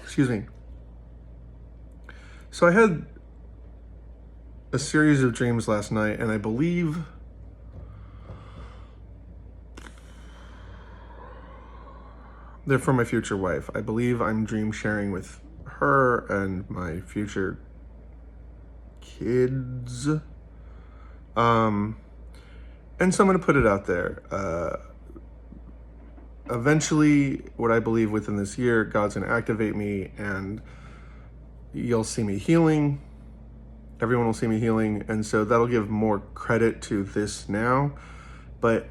Excuse me. So I had a series of dreams last night, and I believe they're for my future wife. I believe I'm dream sharing with her and my future kids. And so I'm going to put it out there. Eventually, what I believe within this year, God's going to activate me, and you'll see me healing. Everyone will see me healing. And so that'll give more credit to this now. But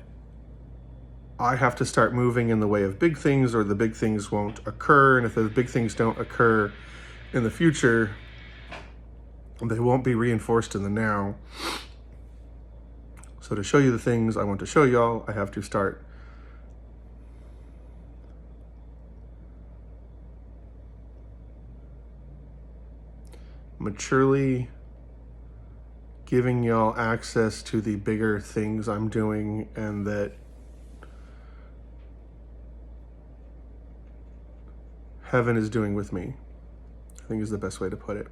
I have to start moving in the way of big things, or the big things won't occur. And if those big things don't occur in the future, they won't be reinforced in the now. So to show you the things I want to show y'all, I have to start maturely giving y'all access to the bigger things I'm doing, and that heaven is doing with me, I think is the best way to put it.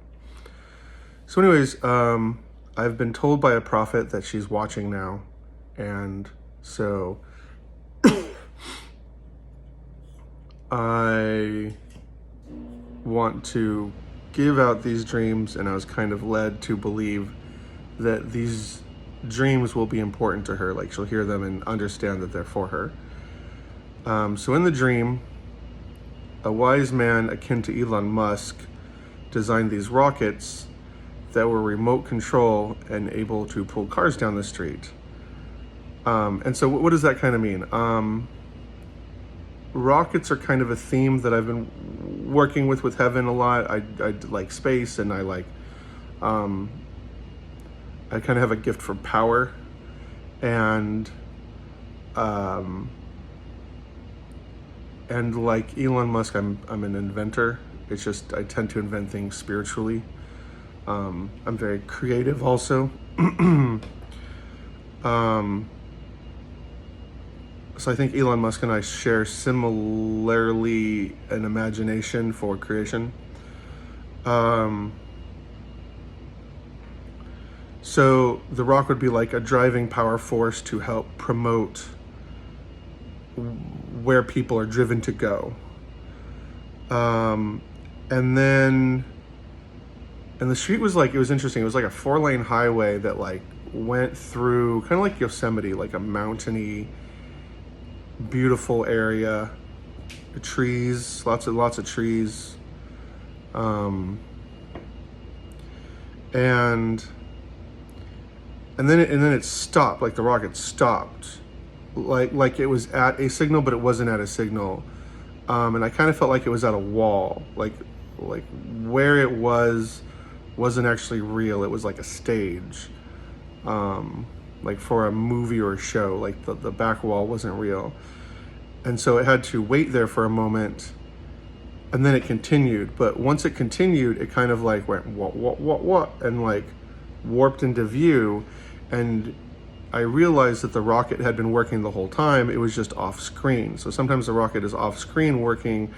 So anyways, I've been told by a prophet that she's watching now. And so I want to give out these dreams, and I was kind of led to believe that these dreams will be important to her. Like, she'll hear them and understand that they're for her. So in the dream, a wise man akin to Elon Musk designed these rockets that were remote control and able to pull cars down the street. And so what does that kind of mean? Rockets are kind of a theme that I've been working with heaven a lot. I like space, and I kind of have a gift for power. And like Elon Musk, I'm an inventor. It's just I tend to invent things spiritually. I'm very creative also. So I think Elon Musk and I share similarly an imagination for creation. So the rock would be like a driving power force to help promote where people are driven to go. And the street was like, it was interesting. It was like a 4-lane highway that like went through kind of like Yosemite, like a mountainy, beautiful area. The trees, lots of trees. And then it stopped, like the rocket stopped. Like it was at a signal, but it wasn't at a signal. And I kind of felt like it was at a wall. Like where it wasn't actually real. It was like a stage, like for a movie or a show. Like the back wall wasn't real. And so it had to wait there for a moment, and then it continued. But once it continued, it kind of like went what, and like warped into view. And I realized that the rocket had been working the whole time. It was just off screen. So sometimes the rocket is off screen working,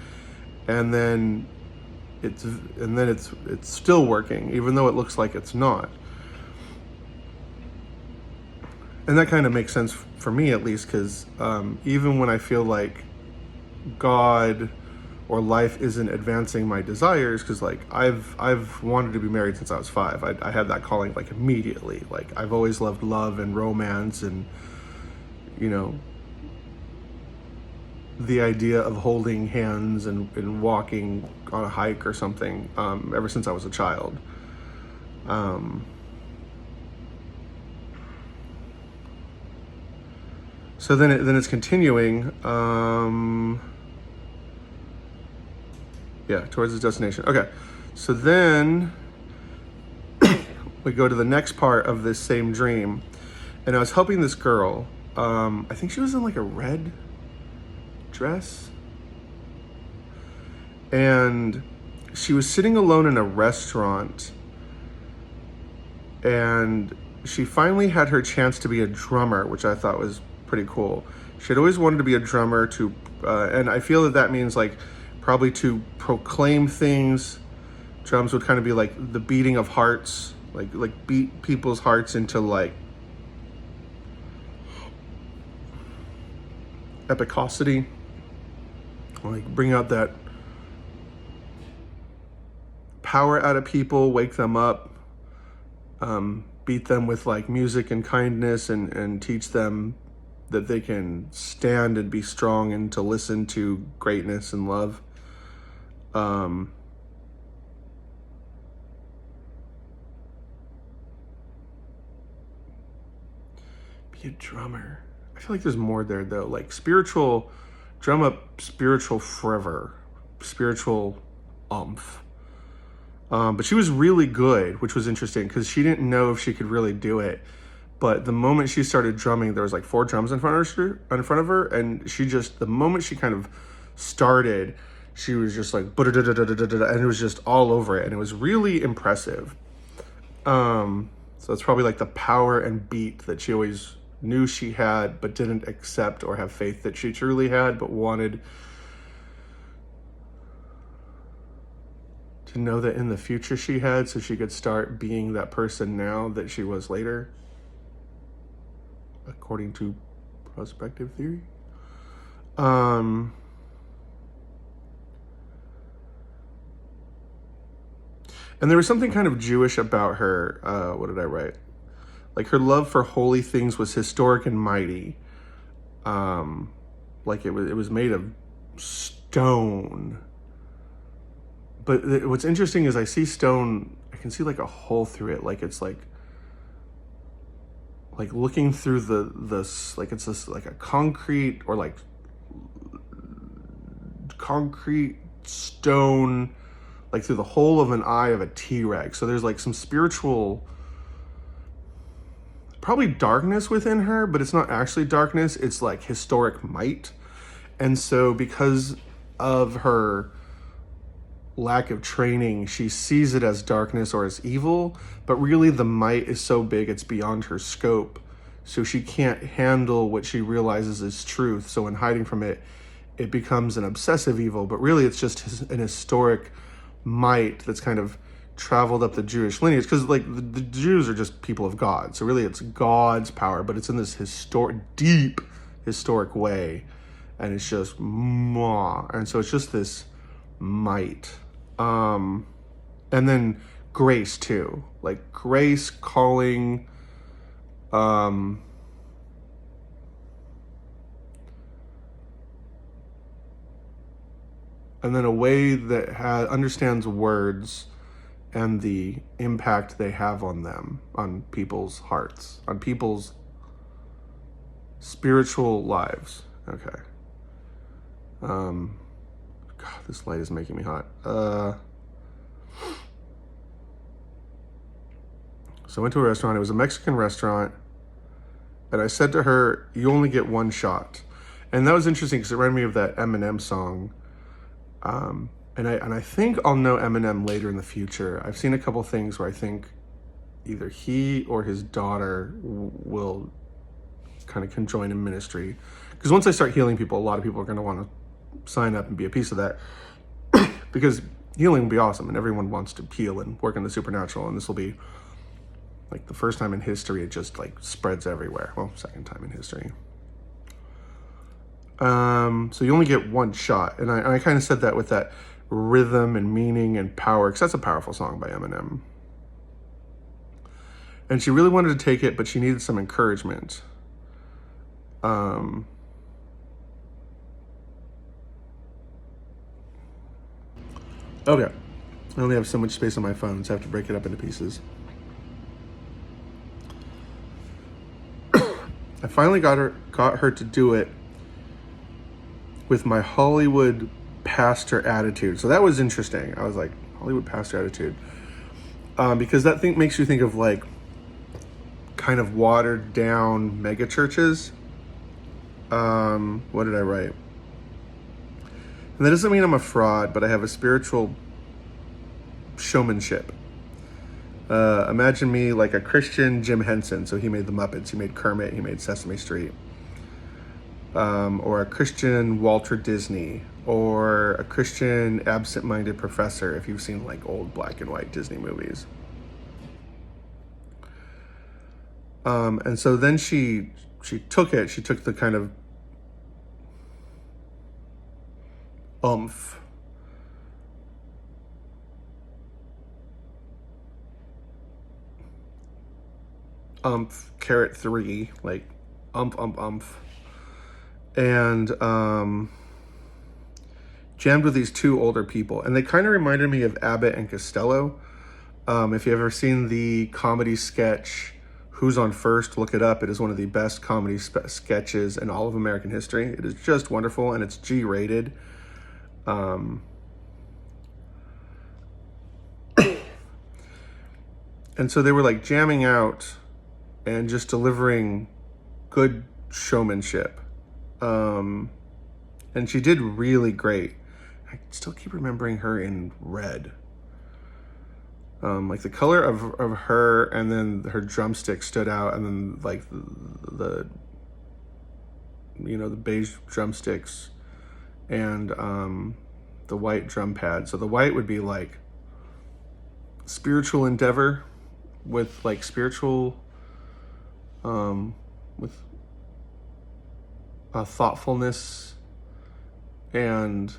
and then it's still working, even though it looks like it's not. And that kind of makes sense for me, at least, because even when I feel like God or life isn't advancing my desires, because like I've wanted to be married since I was 5. I had that calling like immediately. Like I've always loved love and romance, and the idea of holding hands and walking on a hike or something ever since I was a child. So then it's continuing, towards the destination. Okay, so then we go to the next part of this same dream, and I was helping this girl. I think she was in like a red dress, and she was sitting alone in a restaurant, and she finally had her chance to be a drummer, which I thought was pretty cool. She had always wanted to be a drummer and I feel that means like probably to proclaim things. Drums would kind of be like the beating of hearts, like beat people's hearts into like epicosity, like bring out that power out of people, wake them up, beat them with like music and kindness, and teach them that they can stand and be strong and to listen to greatness and love. Be a drummer. I feel like there's more there though, like spiritual, drum up spiritual fervor, spiritual umph. But she was really good, which was interesting because she didn't know if she could really do it. But the moment she started drumming, there was like 4 drums in front of her, and she just, the moment she kind of started, she was just like, and it was just all over it, and it was really impressive. So it's probably like the power and beat that she always knew she had, but didn't accept or have faith that she truly had, but wanted to know that in the future she had, so she could start being that person now that she was later, according to prospective theory. And there was something kind of Jewish about her. What did I write? Like her love for holy things was historic and mighty. Like it was made of stone. But what's interesting is I see stone, I can see like a hole through it. Like it's like looking through like it's this like a concrete or like concrete stone, like through the hole of an eye of a T-Rex. So there's like some spiritual, probably darkness within her, but it's not actually darkness. It's like historic might. And so because of her lack of training, she sees it as darkness or as evil, but really the might is so big it's beyond her scope. So she can't handle what she realizes is truth. So in hiding from it, it becomes an obsessive evil, but really it's just an historic might that's kind of traveled up the Jewish lineage, because like the Jews are just people of God. So really it's God's power, but it's in this deep historic way. And it's just and so it's just this might. And then grace too, like grace calling, and then a way that understands words and the impact they have on them, on people's hearts, on people's spiritual lives. Okay. God, this light is making me hot. So I went to a restaurant. It was a Mexican restaurant. And I said to her, you only get one shot. And that was interesting because it reminded me of that Eminem song. And I think I'll know Eminem later in the future. I've seen a couple things where I think either he or his daughter will kind of conjoin in ministry. Because once I start healing people, a lot of people are going to want to sign up and be a piece of that. Because healing will be awesome, and everyone wants to heal and work in the supernatural, and this will be like the first time in history it just like spreads everywhere. Well, second time in history. So you only get one shot, and I kind of said that with that rhythm and meaning and power, because that's a powerful song by Eminem. And she really wanted to take it, but she needed some encouragement. Okay, I only have so much space on my phone, so I have to break it up into pieces. I finally got her to do it with my Hollywood pastor attitude. So that was interesting. I was like, Hollywood pastor attitude. Because that thing makes you think of like kind of watered down mega churches. What did I write? And that doesn't mean I'm a fraud, but I have a spiritual showmanship. Imagine me like a Christian Jim Henson. So he made the Muppets, he made Kermit, he made Sesame Street. or a Christian Walter Disney, or a Christian absent-minded professor, if you've seen like old black and white Disney movies. And so then she took the kind of umph caret 3, like umph, and jammed with these two older people, and they kind of reminded me of Abbott and Costello. If you've ever seen the comedy sketch Who's on First, look it up. It is one of the best comedy sketches in all of American history. It is just wonderful, and it's G-rated. And so they were like jamming out and just delivering good showmanship. And she did really great. I still keep remembering her in red. Like the color of her, and then her drumstick stood out, and then like the beige drumsticks and the white drum pad. So the white would be like spiritual endeavor with like spiritual with thoughtfulness, and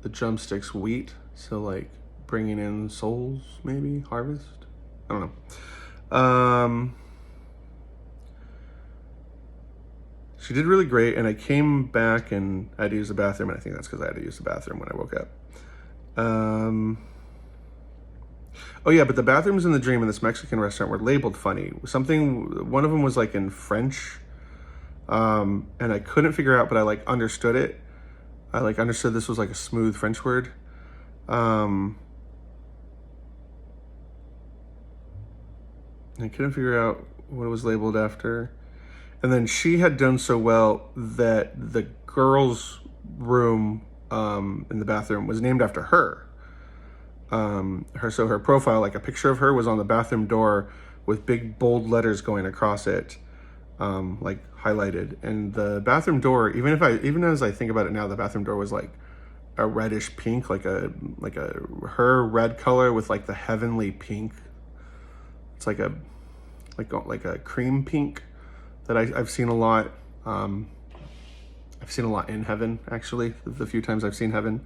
the drumsticks wheat, so like bringing in souls, maybe harvest, I don't know. She did really great, and I came back and I had to use the bathroom, and I think that's because I had to use the bathroom when I woke up. Oh yeah, but the bathrooms in the dream in this Mexican restaurant were labeled funny. One of them was like in French, and I couldn't figure out, but I like understood it. I like understood this was like a smooth French word. I couldn't figure out what it was labeled after. And then she had done so well that the girls' room in the bathroom was named after her. So her profile, like a picture of her, was on the bathroom door with big bold letters going across it, like highlighted. And the bathroom door, even as I think about it now, the bathroom door was like a reddish pink, like a her red color with like the heavenly pink. It's like a cream pink that I've seen a lot. I've seen a lot in Heaven, actually, the few times I've seen Heaven.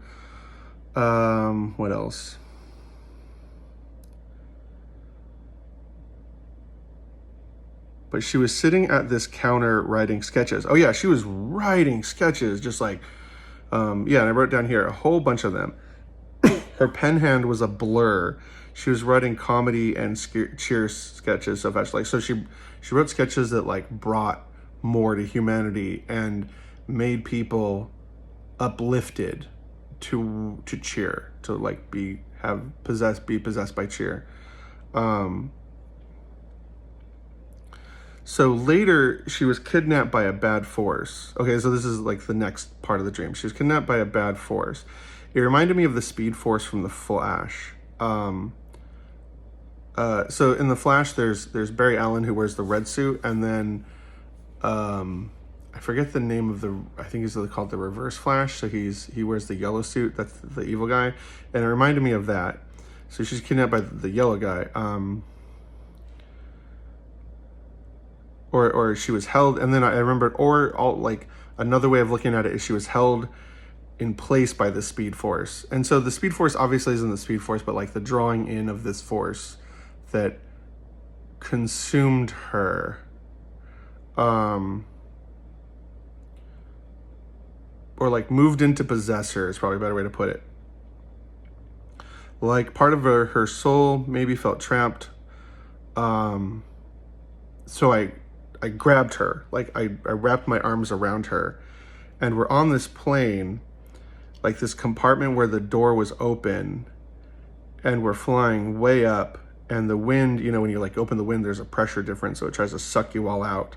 What else? But she was sitting at this counter writing sketches. Oh yeah, she was writing sketches, just like, and I wrote down here a whole bunch of them. Her pen hand was a blur. She was writing comedy and cheer sketches so fast. Like, so she wrote sketches that like brought more to humanity and made people uplifted to cheer, to like be possessed by cheer. So later she was kidnapped by a bad force. Okay, so this is like the next part of the dream. She was kidnapped by a bad force. It reminded me of the Speed Force from The Flash. So in The Flash, there's Barry Allen, who wears the red suit, and then I forget the name of I think he's called the Reverse Flash. So he wears the yellow suit. That's the evil guy, and it reminded me of that. So she's kidnapped by the yellow guy, or she was held, and then I remembered, like another way of looking at it is she was held in place by the Speed Force. And so the Speed Force obviously isn't the Speed Force, but like the drawing in of this force that consumed her. Or like moved in to possess her is probably a better way to put it. Like part of her soul maybe felt trapped. So I grabbed her, like I wrapped my arms around her, and we're on this plane, like this compartment where the door was open, and we're flying way up, and the wind, when you like open the wind, there's a pressure difference, so it tries to suck you all out.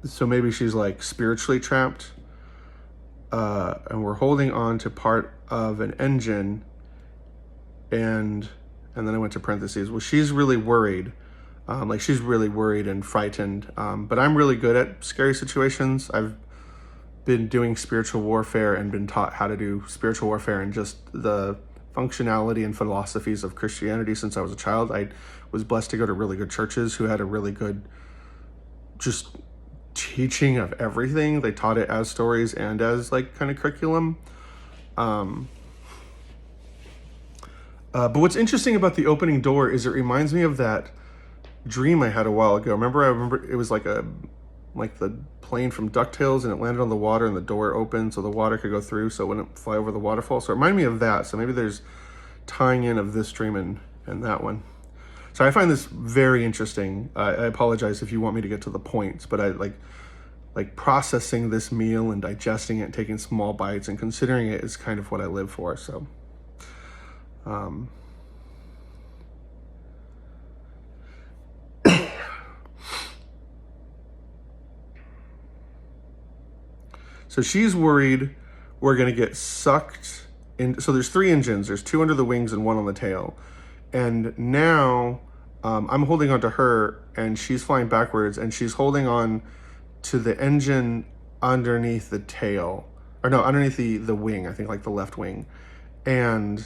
So maybe she's like spiritually trapped, and we're holding on to part of an engine, and then I went to parentheses. Well, she's really worried Like she's really worried and frightened. But I'm really good at scary situations. I've been doing spiritual warfare and been taught how to do spiritual warfare and just the functionality and philosophies of Christianity since I was a child. I was blessed to go to really good churches who had a really good just teaching of everything. They taught it as stories and as like kind of curriculum. But what's interesting about the opening door is it reminds me of that dream I had a while ago. I remember it was like the plane from DuckTales, and it landed on the water and the door opened so the water could go through so it wouldn't fly over the waterfall. So it reminded me of that. So maybe there's tying in of this dream and that one. So I find this very interesting. I apologize if you want me to get to the points, but I like processing this meal and digesting it and taking small bites and considering it is kind of what I live for. So so she's worried we're going to get sucked in. So there's 3 engines. There's 2 under the wings and 1 on the tail. And now I'm holding on to her and she's flying backwards and she's holding on to the engine underneath the tail. Or no, underneath the wing, I think like the left wing. And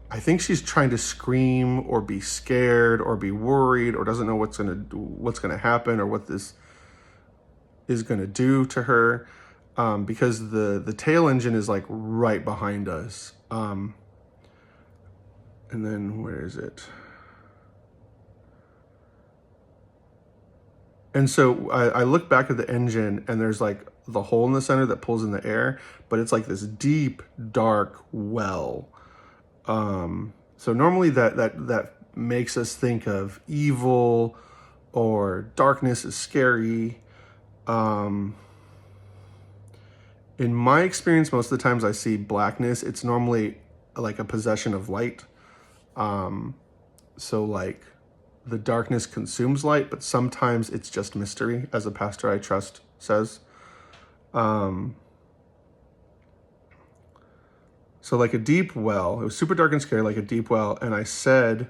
I think she's trying to scream or be scared or be worried or doesn't know what's gonna happen or what this is gonna do to her, because the tail engine is like right behind us. And then where is it? And so I look back at the engine and there's like the hole in the center that pulls in the air, but it's like this deep, dark well. So normally that makes us think of evil or darkness is scary. In my experience, most of the times I see blackness, it's normally like a possession of light. So like the darkness consumes light, but sometimes it's just mystery, as a pastor I trust says. So like a deep well, it was super dark and scary, like a deep well. And I said,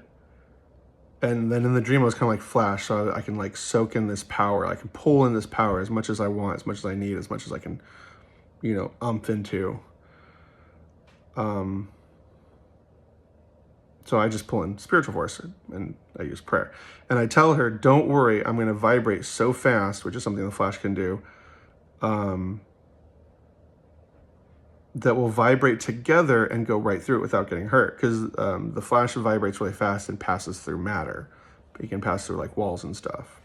and then in the dream, I was kind of like flash. So I can like soak in this power. I can pull in this power as much as I want, as much as I need, as much as I can, umph into. So I just pull in spiritual force and I use prayer. And I tell her, don't worry, I'm going to vibrate so fast, which is something the flash can do, that will vibrate together and go right through it without getting hurt. Because the flash vibrates really fast and passes through matter. You can pass through like walls and stuff.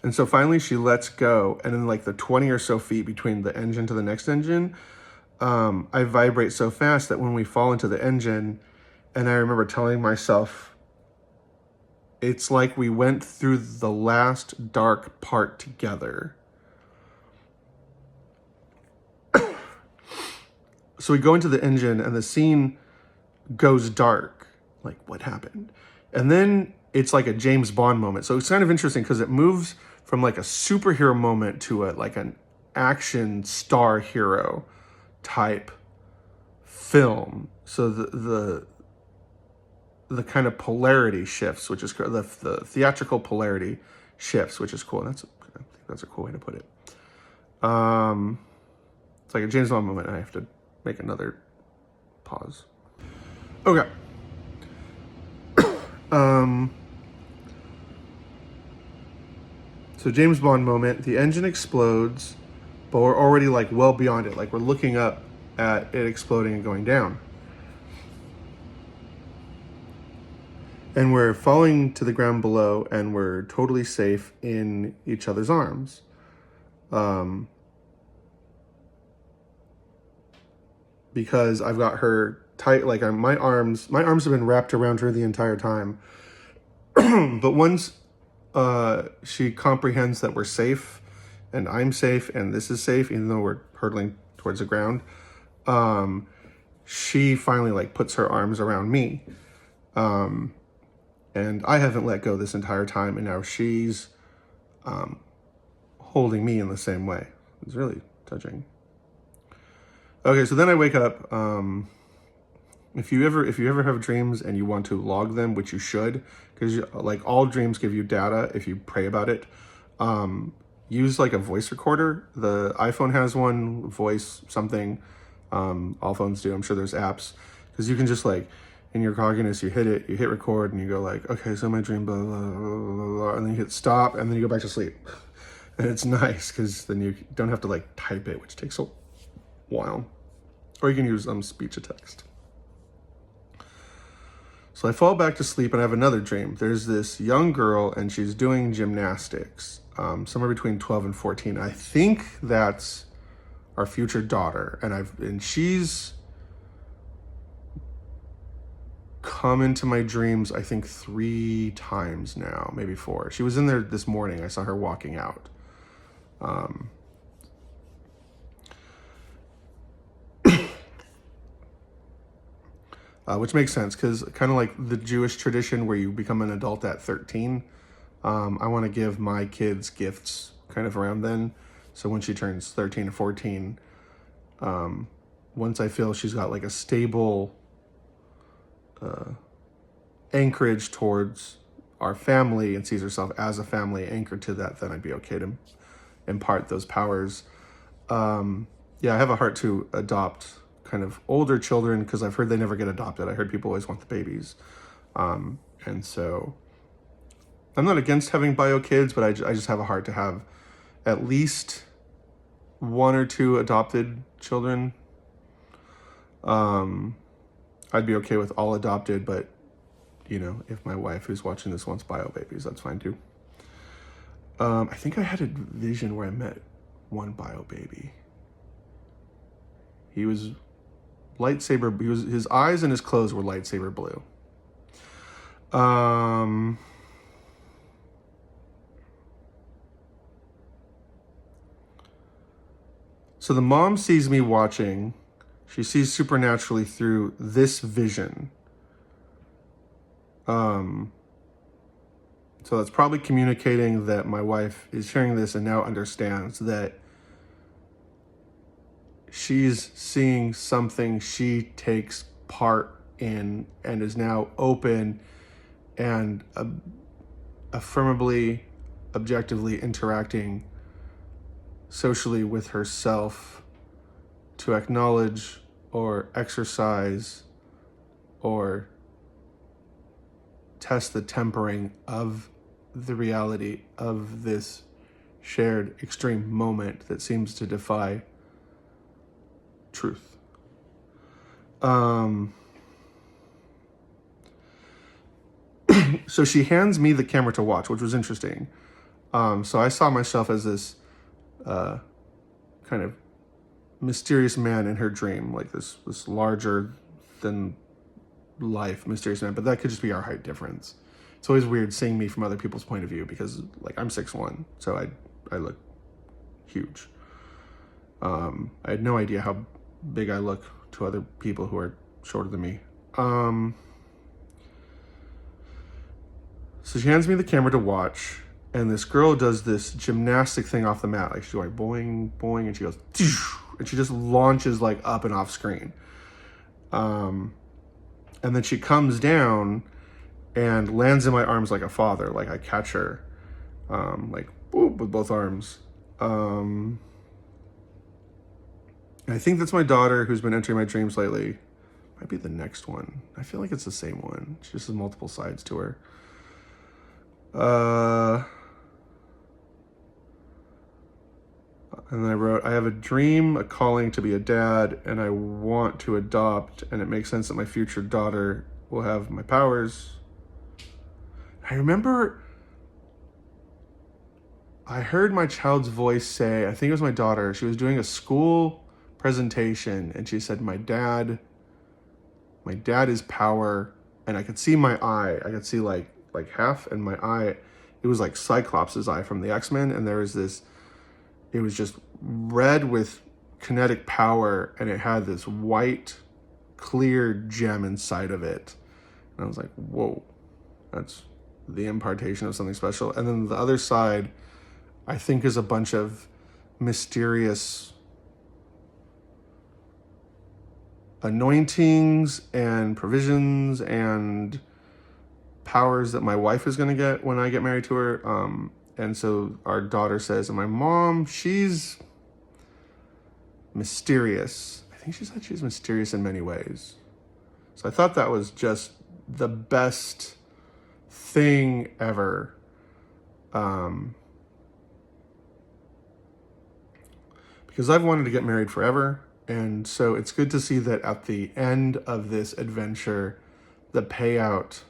And so finally she lets go, and in like the 20 or so feet between the engine to the next engine, I vibrate so fast that when we fall into the engine, and I remember telling myself, it's like we went through the last dark part together. So we go into the engine and the scene goes dark. Like, what happened? And then it's like a James Bond moment. So it's kind of interesting because it moves from like a superhero moment to like an action star hero type film. So the kind of polarity shifts, which is the theatrical polarity shifts, which is cool. I think that's a cool way to put it. It's like a James Bond moment. I have to make another pause. Okay. So James Bond moment, the engine explodes, but we're already like well beyond it. Like we're looking up at it exploding and going down. And we're falling to the ground below and we're totally safe in each other's arms. Because I've got her tight, like my arms have been wrapped around her the entire time. But once she comprehends that we're safe and I'm safe and this is safe, even though we're hurtling towards the ground, she finally like puts her arms around me. And I haven't let go this entire time, and now she's holding me in the same way. It's really touching. Okay, so then I wake up. If you ever have dreams and you want to log them, which you should, because like all dreams give you data if you pray about it. Use like a voice recorder. The iPhone has one, voice something. All phones do. I'm sure there's apps, because you can just like, in your cognitus, you hit record, and you go like, okay, so my dream, blah, blah, blah, blah, blah, and then you hit stop, and then you go back to sleep. And it's nice, because then you don't have to like type it, which takes a while. Or you can use speech to text. So I fall back to sleep, and I have another dream. There's this young girl, and she's doing gymnastics, somewhere between 12 and 14. I think that's our future daughter, and she's come into my dreams, I think 3 times now, maybe 4. She was in there this morning. I saw her walking out. Which makes sense, because kind of like the Jewish tradition where you become an adult at 13, I want to give my kids gifts kind of around then. So when she turns 13 or 14, once I feel she's got like a stable anchorage towards our family and sees herself as a family anchored to that, then I'd be okay to impart those powers. Yeah, I have a heart to adopt kind of older children, because I've heard they never get adopted. I heard people always want the babies. And so I'm not against having bio kids, but I just have a heart to have at least 1 or 2 adopted children. I'd be okay with all adopted, but you know, if my wife who's watching this wants bio babies, that's fine too. I think I had a vision where I met one bio baby. He was lightsaber. His eyes and his clothes were lightsaber blue. So the mom sees me watching. She sees supernaturally through this vision. So that's probably communicating that my wife is hearing this and now understands that she's seeing something she takes part in and is now open and affirmably, objectively interacting socially with herself to acknowledge or exercise or test the tempering of the reality of this shared extreme moment that seems to defy truth. So she hands me the camera to watch, which was interesting. So I saw myself as this kind of mysterious man in her dream, like this larger than life mysterious man, but that could just be our height difference. It's always weird seeing me from other people's point of view, because like I'm 6'1", so I look huge. I had no idea how big I look to other people who are shorter than me. So she hands me the camera to watch, and this girl does this gymnastic thing off the mat, like she's going boing, boing, and she goes, and she just launches like up and off screen. And then she comes down and lands in my arms like a father, like I catch her, like boop, with both arms. I think that's my daughter who's been entering my dreams lately. Might be the next one. I feel like it's the same one. She just has multiple sides to her. And then I wrote, I have a dream, a calling to be a dad, and I want to adopt, and it makes sense that my future daughter will have my powers. I remember I heard my child's voice say, I think it was my daughter, she was doing a school presentation, and she said, my dad is power, and I could see my eye. I could see like half, and my eye, it was like Cyclops' eye from the X-Men, and there was this, it was just red with kinetic power, and it had this white clear gem inside of it. And I was like, whoa, that's the impartation of something special. And then the other side, I think, is a bunch of mysterious anointings and provisions and powers that my wife is going to get when I get married to her. And so our daughter says, and my mom, she's mysterious. I think she said she's mysterious in many ways. So I thought that was just the best thing ever. Because I've wanted to get married forever. And so it's good to see that at the end of this adventure, the payout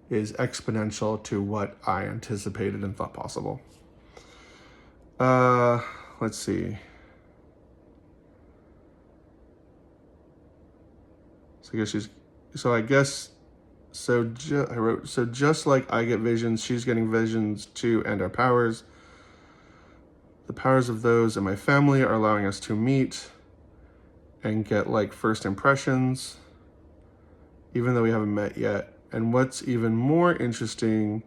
is exponential to what I anticipated and thought possible. Let's see. I wrote, so just like I get visions, she's getting visions too, and our powers. The powers of those in my family are allowing us to meet and get like first impressions, even though we haven't met yet. And what's even more interesting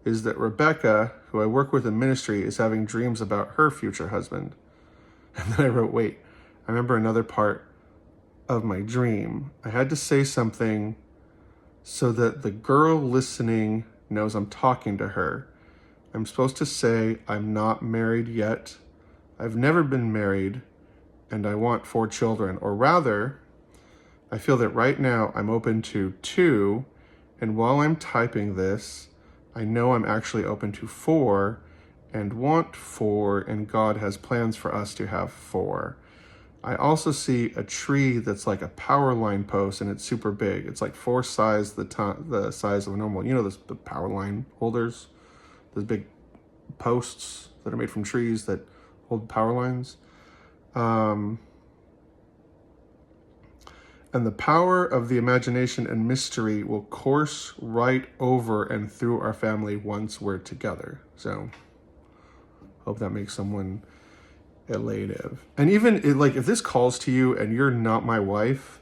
is that Rebecca, who I work with in ministry, is having dreams about her future husband. And then I wrote, wait, I remember another part of my dream. I had to say something so that the girl listening knows I'm talking to her. I'm supposed to say, I'm not married yet. I've never been married, and I want 4 children. Or rather, I feel that right now I'm open to 2, and while I'm typing this, I know I'm actually open to 4 and want 4, and God has plans for us to have 4. I also see a tree that's like a power line post, and it's super big. It's like 4 size the size of a normal, the power line holders, those big posts that are made from trees that hold power lines. And the power of the imagination and mystery will course right over and through our family once we're together. So, hope that makes someone elative. And even if this calls to you and you're not my wife,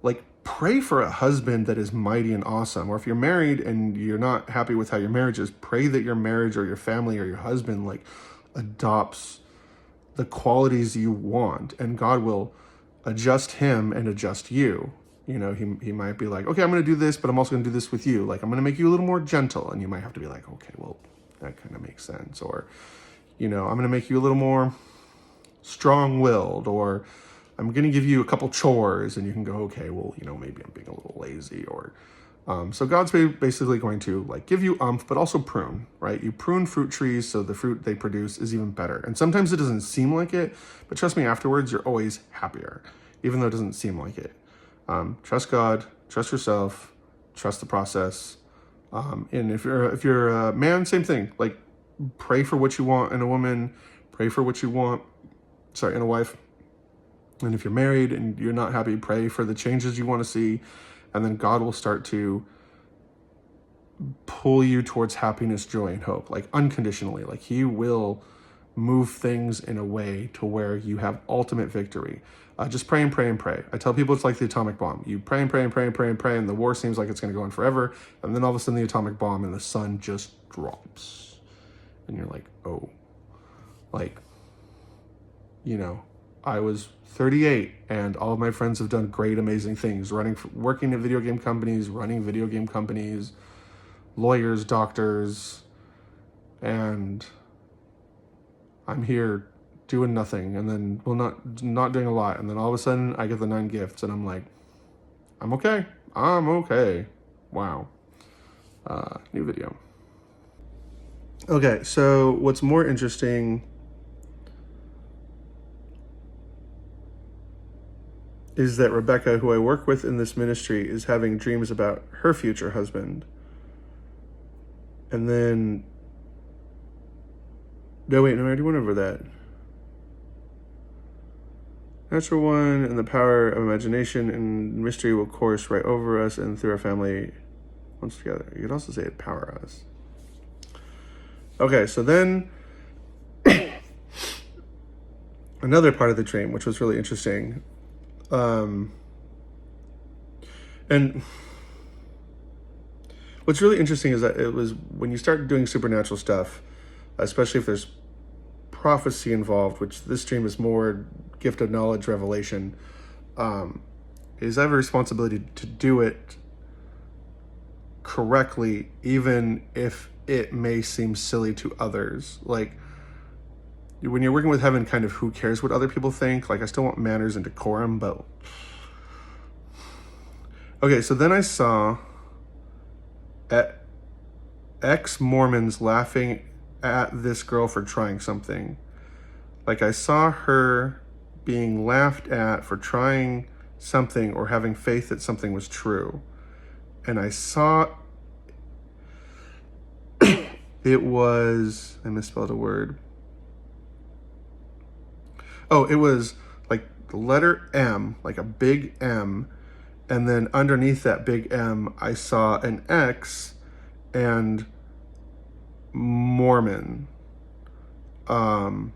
like, pray for a husband that is mighty and awesome. Or if you're married and you're not happy with how your marriage is, pray that your marriage or your family or your husband like adopts the qualities you want, and God will adjust him and adjust you. He might be like, okay, I'm going to do this, but I'm also going to do this with you. Like, I'm going to make you a little more gentle. And you might have to be like, okay, well, that kind of makes sense. Or, I'm going to make you a little more strong-willed, or I'm going to give you a couple chores, and you can go, okay, well, maybe I'm being a little lazy. Or, so God's basically going to like give you but also prune, right? You prune fruit trees so the fruit they produce is even better. And sometimes it doesn't seem like it, but trust me, afterwards, you're always happier, even though it doesn't seem like it. Trust God, trust yourself, trust the process. And if you're a man, same thing. Like, pray for what you want in a woman, pray for what you want, in a wife. And if you're married and you're not happy, pray for the changes you want to see. And then God will start to pull you towards happiness, joy, and hope, like unconditionally. Like, he will move things in a way to where you have ultimate victory. Just pray and pray and pray. I tell people it's like the atomic bomb. You pray and pray and pray and pray and pray, and the war seems like it's going to go on forever. And then all of a sudden the atomic bomb and the sun just drops. And you're like, oh, like, I was 38 and all of my friends have done great, amazing things, working at video game companies, running video game companies, lawyers, doctors, and I'm here doing nothing, and then, well, not doing a lot, and then all of a sudden I get the 9 gifts, and I'm like, I'm okay. Wow. New video. Okay, so what's more interesting is that Rebecca, who I work with in this ministry, is having dreams about her future husband. And then, I already went over that. Natural one and the power of imagination and mystery will course right over us and through our family once together. You could also say it power us. Okay, so then another part of the dream, which was really interesting. And what's really interesting is that it was when you start doing supernatural stuff, especially if there's prophecy involved, which this stream is more gift of knowledge, revelation, is I have a responsibility to do it correctly, even if it may seem silly to others. Like, when you're working with heaven, kind of who cares what other people think? Like, I still want manners and decorum, but... Okay, so then I saw ex-Mormons laughing at this girl for trying something. Like, I saw her being laughed at for trying something or having faith that something was true. And I saw it was, I misspelled a word. Oh, it was like the letter M, like a big M. And then underneath that big M, I saw an X and Mormon. So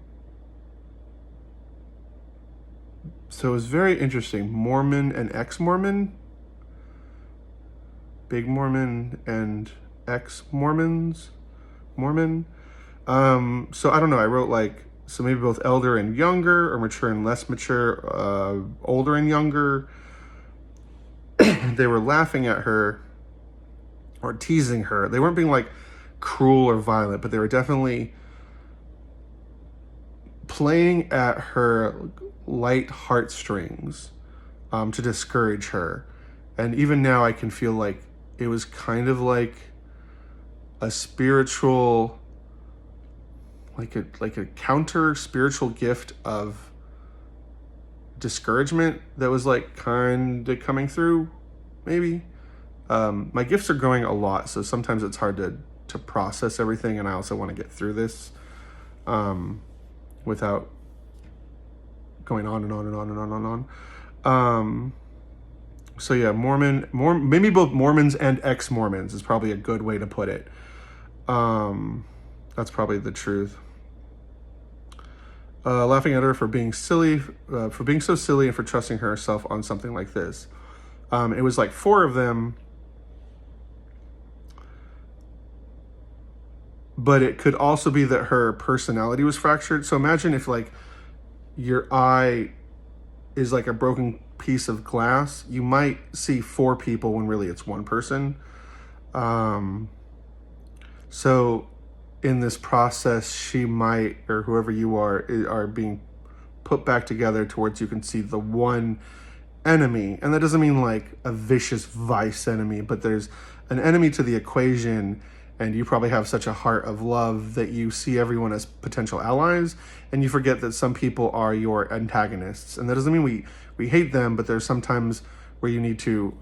it was very interesting. Mormon and ex-Mormon. Big Mormon and ex-Mormons. Mormon. So I don't know. I wrote like, so maybe both elder and younger, or mature and less mature, older and younger. They were laughing at her or teasing her. They weren't being like cruel or violent, but they were definitely playing at her light heartstrings to discourage her. And even now I can feel like it was kind of like a spiritual, like a counter spiritual gift of discouragement that was like kind of coming through, maybe. My gifts are growing a lot, so sometimes it's hard to process everything, and I also want to get through this without going on and on and on and on and on. So yeah, maybe both Mormons and ex-Mormons is probably a good way to put it. That's probably the truth. Laughing at her for being silly, for being so silly, and for trusting herself on something like this. It was like 4 of them, but it could also be that her personality was fractured. So imagine if like your eye is like a broken piece of glass, you might see 4 people when really it's 1 person. So in this process, she might, or whoever you are being put back together towards you can see the one enemy. And that doesn't mean like a vicious vice enemy, but there's an enemy to the equation, and you probably have such a heart of love that you see everyone as potential allies, and you forget that some people are your antagonists. And that doesn't mean we hate them, but there's sometimes where you need to,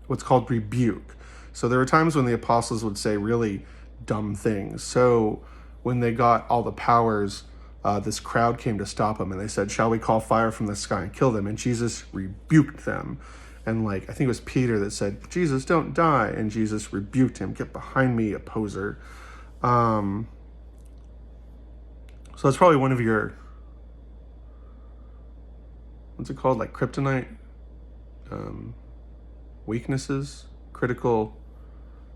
what's called rebuke. So there were times when the apostles would say really dumb things. So when they got all the powers, this crowd came to stop them, and they said, "Shall we call fire from the sky and kill them?" And Jesus rebuked them. And like, I think it was Peter that said, "Jesus, don't die." And Jesus rebuked him. "Get behind me, opposer." So that's probably one of your, what's it called? Like kryptonite, weaknesses, critical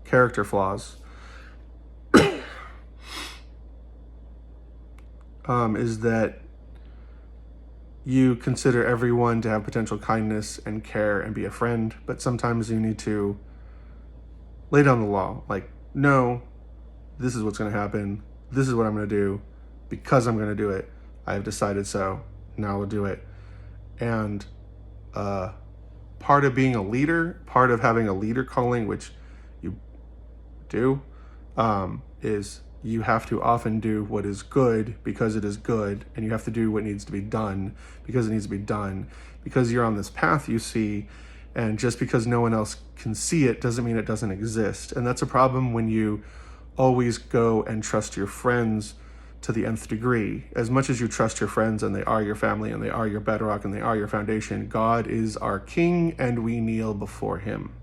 character flaws. Is that you consider everyone to have potential kindness and care and be a friend, but sometimes you need to lay down the law. Like, no, this is what's going to happen. This is what I'm going to do because I'm going to do it. I have decided so. Now I'll do it. And part of being a leader, part of having a leader calling, which you do, is you have to often do what is good because it is good, and you have to do what needs to be done because it needs to be done, because you're on this path you see, and just because no one else can see it doesn't mean it doesn't exist. And that's a problem when you always go and trust your friends to the nth degree. As much as you trust your friends, and they are your family, and they are your bedrock, and they are your foundation, God is our King, and we kneel before him.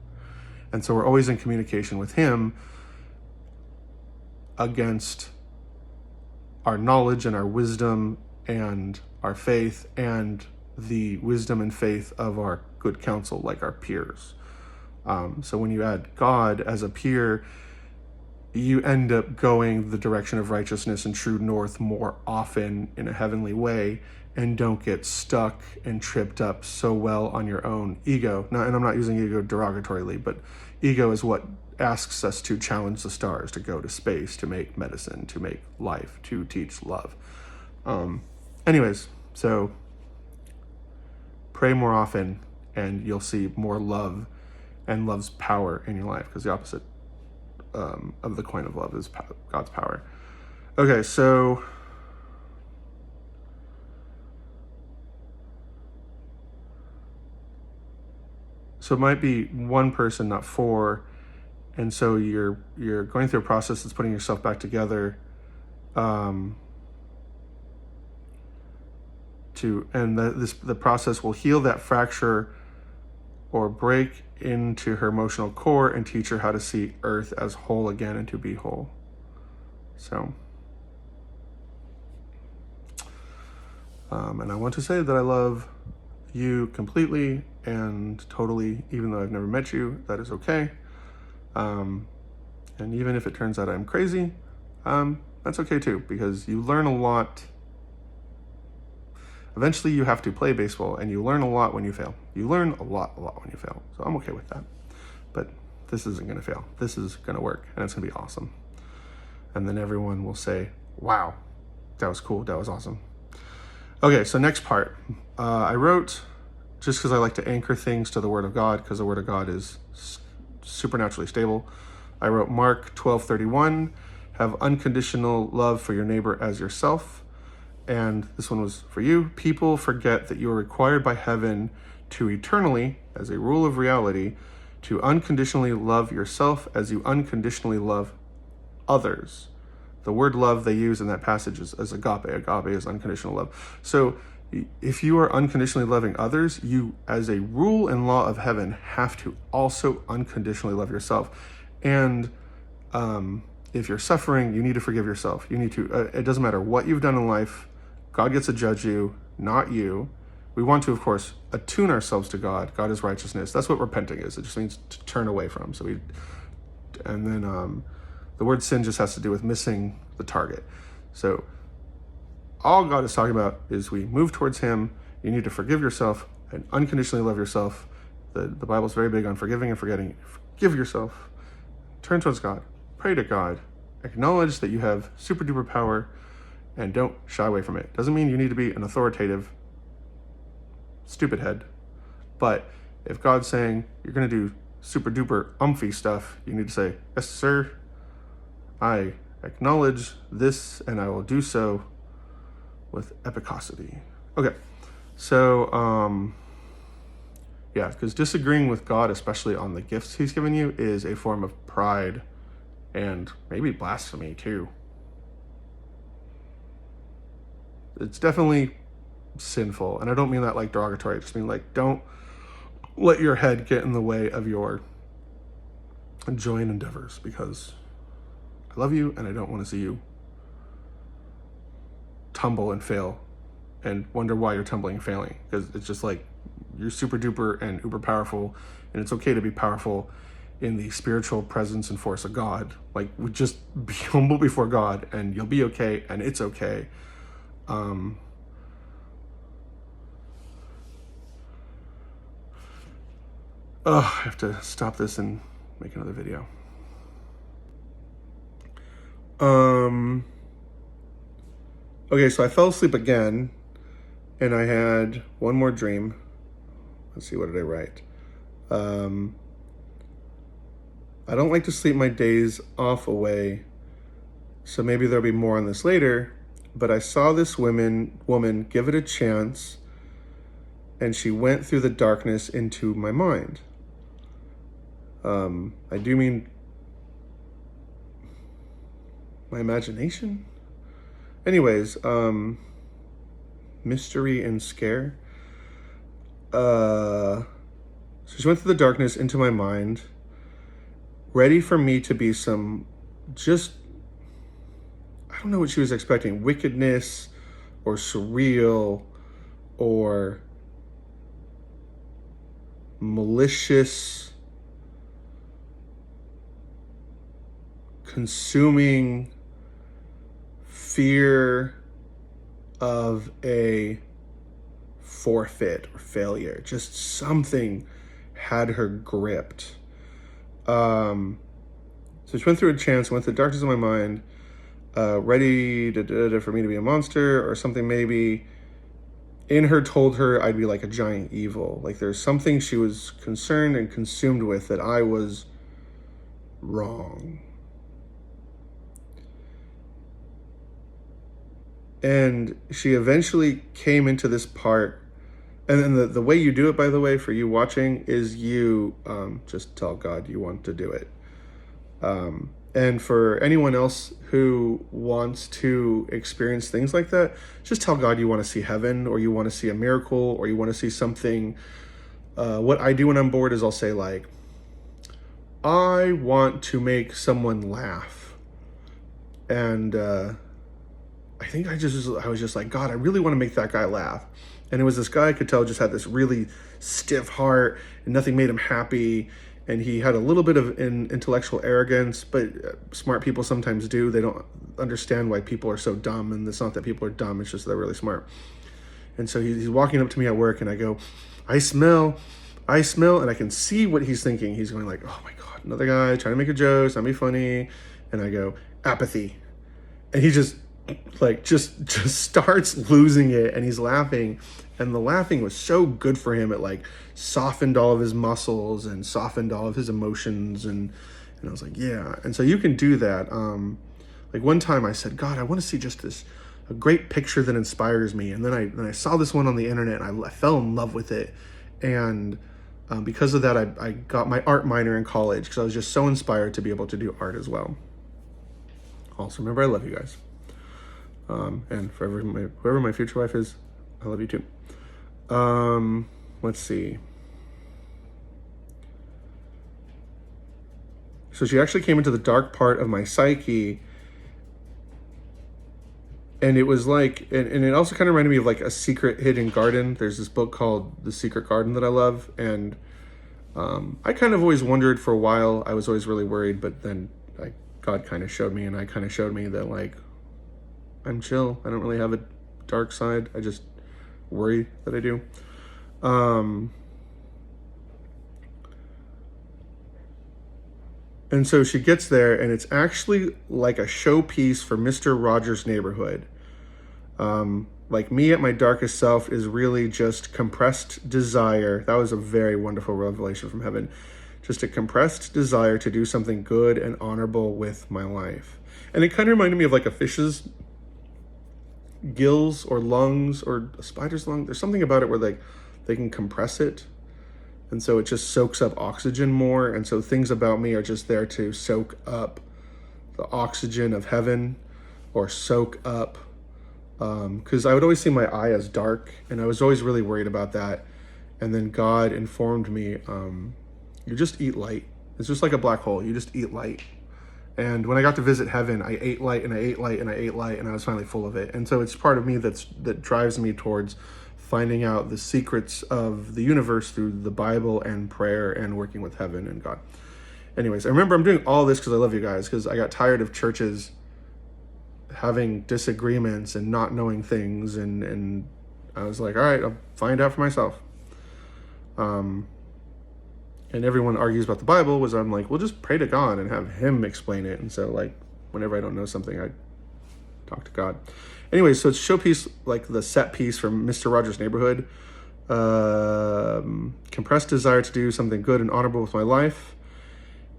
And so we're always in communication with him against our knowledge and our wisdom and our faith and the wisdom and faith of our good counsel, like our peers. So when you add God as a peer, you end up going the direction of righteousness and true north more often in a heavenly way, and don't get stuck and tripped up so well on your own ego. Now, and I'm not using ego derogatorily, but ego is what asks us to challenge the stars, to go to space, to make medicine, to make life, to teach love. Anyways, so pray more often and you'll see more love and love's power in your life, because the opposite of the coin of love is God's power. Okay, so it might be one person, not four, and so you're going through a process that's putting yourself back together, the process will heal that fracture or break into her emotional core and teach her how to see Earth as whole again and to be whole. So, and I want to say that I love you completely and totally, even though I've never met you. That is okay. And even if it turns out I'm crazy, that's okay too, because you learn a lot. Eventually you have to play baseball, and you learn a lot when you fail. You learn a lot when you fail. So I'm okay with that. But this isn't going to fail. This is going to work, and it's going to be awesome. And then everyone will say, wow, that was cool. That was awesome. Okay, so next part. I wrote, just because I like to anchor things to the Word of God, because the Word of God is supernaturally stable, I wrote Mark 12:31, have unconditional love for your neighbor as yourself. And this one was for you. People forget that you are required by heaven to eternally, as a rule of reality, to unconditionally love yourself as you unconditionally love others. The word love they use in that passage is agape. Agape is unconditional love. So if you are unconditionally loving others, you, as a rule and law of heaven, have to also unconditionally love yourself. And if you're suffering, you need to forgive yourself. You need to, it doesn't matter what you've done in life, God gets to judge you, not you. We want to, of course, attune ourselves to God. God is righteousness. That's what repenting is. It just means to turn away from. And then the word sin just has to do with missing the target. So all God is talking about is we move towards Him. You need to forgive yourself and unconditionally love yourself. The Bible is very big on forgiving and forgetting. Forgive yourself. Turn towards God. Pray to God. Acknowledge that you have super duper power, and don't shy away from it. Doesn't mean you need to be an authoritative stupid head, but if God's saying you're going to do super duper umphy stuff, you need to say, yes, sir, I acknowledge this and I will do so with epicosity. Okay, so yeah, because disagreeing with God, especially on the gifts He's given you, is a form of pride and maybe blasphemy too. It's definitely sinful, and I don't mean that like derogatory. I just mean like, don't let your head get in the way of your joy and endeavors, because I love you and I don't want to see you tumble and fail and wonder why you're tumbling and failing, because it's just like you're super duper and uber powerful, and it's okay to be powerful in the spiritual presence and force of God. Like, we just be humble before God and you'll be okay, and it's okay. I have to stop this and make another video. Okay, so I fell asleep again, and I had one more dream. Let's see, what did I write? I don't like to sleep my days off away, so maybe there'll be more on this later, but I saw this woman give it a chance, and she went through the darkness into my mind. I do mean my imagination? Anyways, mystery and scare. So she went through the darkness into my mind, ready for me to be some just, I don't know what she was expecting, wickedness or surreal or malicious consuming fear of a forfeit or failure. Just something had her gripped. So she went through a chance, went through the darkness of my mind, ready for me to be a monster or something maybe. In her told her I'd be like a giant evil. Like there's something she was concerned and consumed with that I was wrong. And she eventually came into this part. And then the way you do it, by the way, for you watching, is you just tell God you want to do it. And for anyone else who wants to experience things like that, just tell God you want to see heaven, or you want to see a miracle, or you want to see something. What I do when I'm bored is I'll say like, I want to make someone laugh. And I think I was just like, God, I really want to make that guy laugh. And it was this guy I could tell just had this really stiff heart and nothing made him happy. And he had a little bit of intellectual arrogance, but smart people sometimes do. They don't understand why people are so dumb. And it's not that people are dumb, it's just they're really smart. And so he's walking up to me at work and I go, I smell. And I can see what he's thinking. He's going like, oh my God, another guy trying to make a joke, trying to be funny. And I go, apathy. And he just starts losing it, and he's laughing. And the laughing was so good for him. It like softened all of his muscles and softened all of his emotions. And I was like, yeah. And so you can do that. Like one time I said, God, I want to see just a great picture that inspires me. And then I saw this one on the internet and I fell in love with it. And because of that, I got my art minor in college because I was just so inspired to be able to do art as well. Also, remember, I love you guys. And whoever my future wife is, I love you too. Let's see. So she actually came into the dark part of my psyche, and it was like, and it also kind of reminded me of like a secret hidden garden. There's this book called The Secret Garden that I love, and I kind of always wondered for a while. I was always really worried, but then God kind of showed me, and I kind of showed me that like, I'm chill. I don't really have a dark side. I just worry that I do. And so she gets there, and it's actually like a showpiece for Mr. Rogers' Neighborhood. Like me at my darkest self is really just compressed desire. That was a very wonderful revelation from heaven. Just a compressed desire to do something good and honorable with my life. And it kind of reminded me of like a fish's gills or lungs or a spider's lung. There's something about it where they can compress it. And so it just soaks up oxygen more. And so things about me are just there to soak up the oxygen of heaven, or soak up. Because I would always see my eye as dark, and I was always really worried about that. And then God informed me, you just eat light. It's just like a black hole. You just eat light. And when I got to visit heaven, I ate light and I ate light and I ate light, and I was finally full of it. And so it's part of me that drives me towards finding out the secrets of the universe through the Bible and prayer and working with heaven and God. Anyways, I remember I'm doing all this because I love you guys, because I got tired of churches having disagreements and not knowing things. And I was like, all right, I'll find out for myself. And everyone argues about the Bible, was I'm like, well, just pray to God and have him explain it. And so like, whenever I don't know something, I talk to God. Anyway, so it's showpiece, like the set piece from Mr. Rogers' Neighborhood. Compressed desire to do something good and honorable with my life.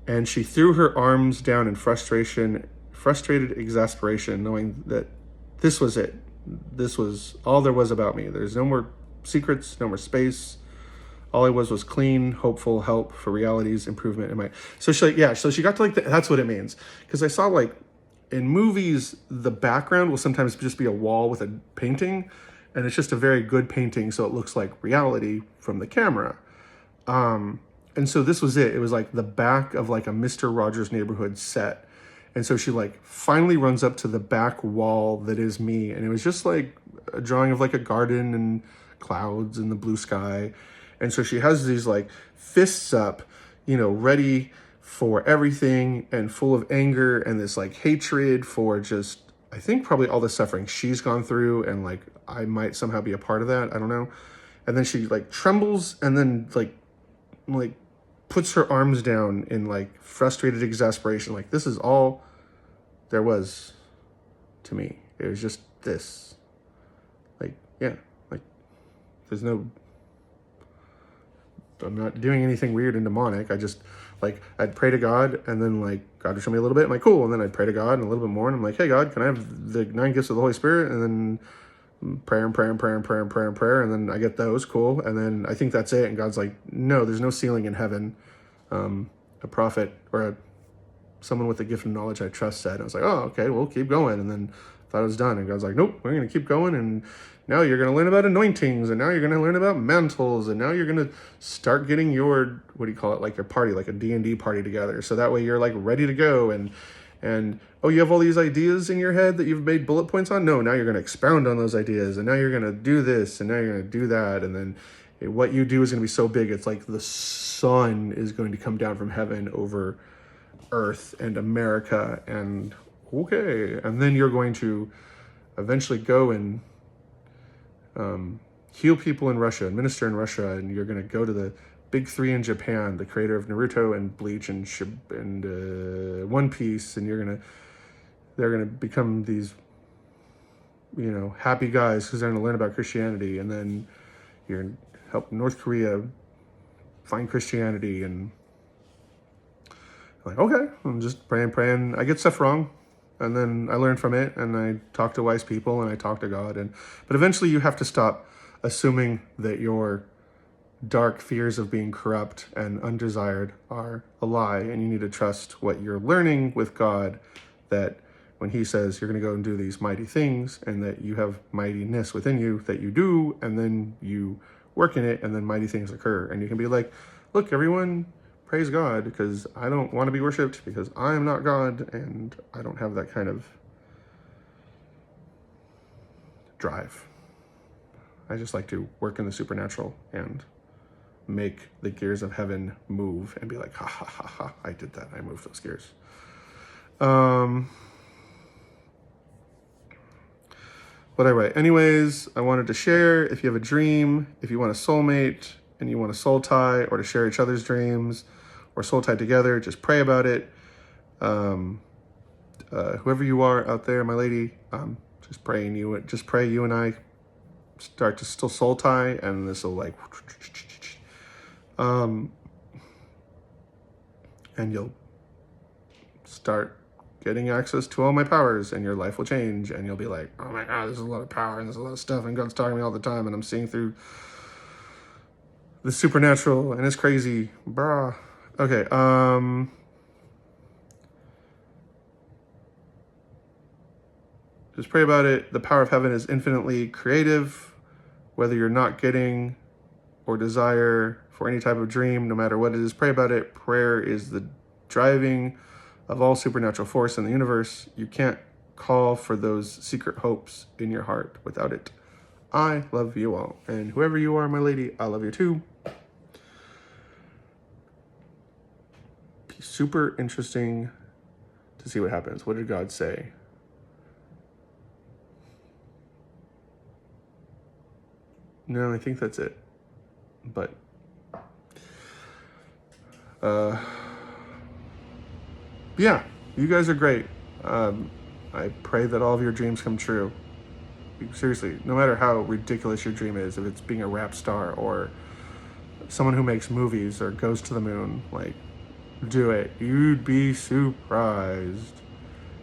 And she threw her arms down in frustrated exasperation, knowing that this was it. This was all there was about me. There's no more secrets, no more space. All I was clean, hopeful, help for reality's improvement in my. So she got to like that's what it means. Because I saw like in movies, the background will sometimes just be a wall with a painting, and it's just a very good painting, so it looks like reality from the camera. And so this was it. It was like the back of like a Mr. Rogers' Neighborhood set. And so she like finally runs up to the back wall that is me, and it was just like a drawing of like a garden and clouds and the blue sky. And so she has these like fists up, ready for everything and full of anger and this like hatred for just, I think probably all the suffering she's gone through, and like I might somehow be a part of that. I don't know. And then she like trembles and then like puts her arms down in like frustrated exasperation. Like, this is all there was to me. It was just this. Like, yeah, like there's no, I'm not doing anything weird and demonic. I just like, I'd pray to God, and then like God would show me a little bit. I'm like, cool. And then I'd pray to God and a little bit more. And I'm like, hey God, can I have the 9 gifts of the Holy Spirit? And then prayer and prayer and prayer and prayer and prayer and prayer. And then I get those, cool. And then I think that's it. And God's like, no, there's no ceiling in heaven. A prophet or someone with the gift of knowledge I trust said. I was like, oh, okay, we'll keep going. And then thought it was done. And God's like, nope, we're going to keep going. And now you're going to learn about anointings. And now you're going to learn about mantles. And now you're going to start getting your, what do you call it? Like your party, like a D&D party together. So that way you're like ready to go. And oh, you have all these ideas in your head that you've made bullet points on? No, now you're going to expound on those ideas. And now you're going to do this. And now you're going to do that. And then what you do is going to be so big. It's like the sun is going to come down from heaven over Earth and America. And okay. And then you're going to eventually go and heal people in Russia and minister in Russia. And you're going to go to the big 3 in Japan, the creator of Naruto and Bleach and One Piece. And they're going to become these, you know, happy guys because they're going to learn about Christianity. And then you're going to help North Korea find Christianity. And I'm like, okay, I'm just praying. I get stuff wrong, and then I learn from it, and I talk to wise people, and I talk to God. But eventually you have to stop assuming that your dark fears of being corrupt and undesired are a lie, and you need to trust what you're learning with God, that when he says you're going to go and do these mighty things, and that you have mightiness within you that you do, and then you work in it, and then mighty things occur. And you can be like, look, everyone, praise God, because I don't want to be worshipped because I am not God, and I don't have that kind of drive. I just like to work in the supernatural and make the gears of heaven move and be like, ha ha ha ha, I did that. I moved those gears. But anyway, anyways, I wanted to share, if you have a dream, if you want a soulmate and you want a soul tie, or to share each other's dreams or soul tie together, just pray about it. Whoever you are out there, my lady, just pray you and I start to still soul tie, and this will like, and you'll start getting access to all my powers, and your life will change, and you'll be like, oh my God, there's a lot of power and there's a lot of stuff, and God's talking to me all the time, and I'm seeing through the supernatural, and it's crazy, brah. Okay, just pray about it. The power of heaven is infinitely creative, whether you're not getting or desire for any type of dream, no matter what it is, pray about it. Prayer is the driving of all supernatural force in the universe. You can't call for those secret hopes in your heart without it. I love you all. And whoever you are, my lady, I love you too. Be super interesting to see what happens. What did God say? No, I think that's it. But yeah, you guys are great. I pray that all of your dreams come true. Seriously, no matter how ridiculous your dream is, if it's being a rap star or someone who makes movies or goes to the moon, like, do it. You'd be surprised.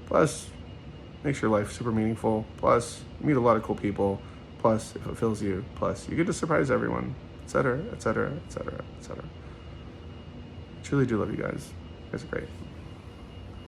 Plus, makes your life super meaningful. Plus, you meet a lot of cool people. Plus, it fulfills you. Plus, you get to surprise everyone, etc., etc., etc., etc. I truly do love you guys. You guys are great.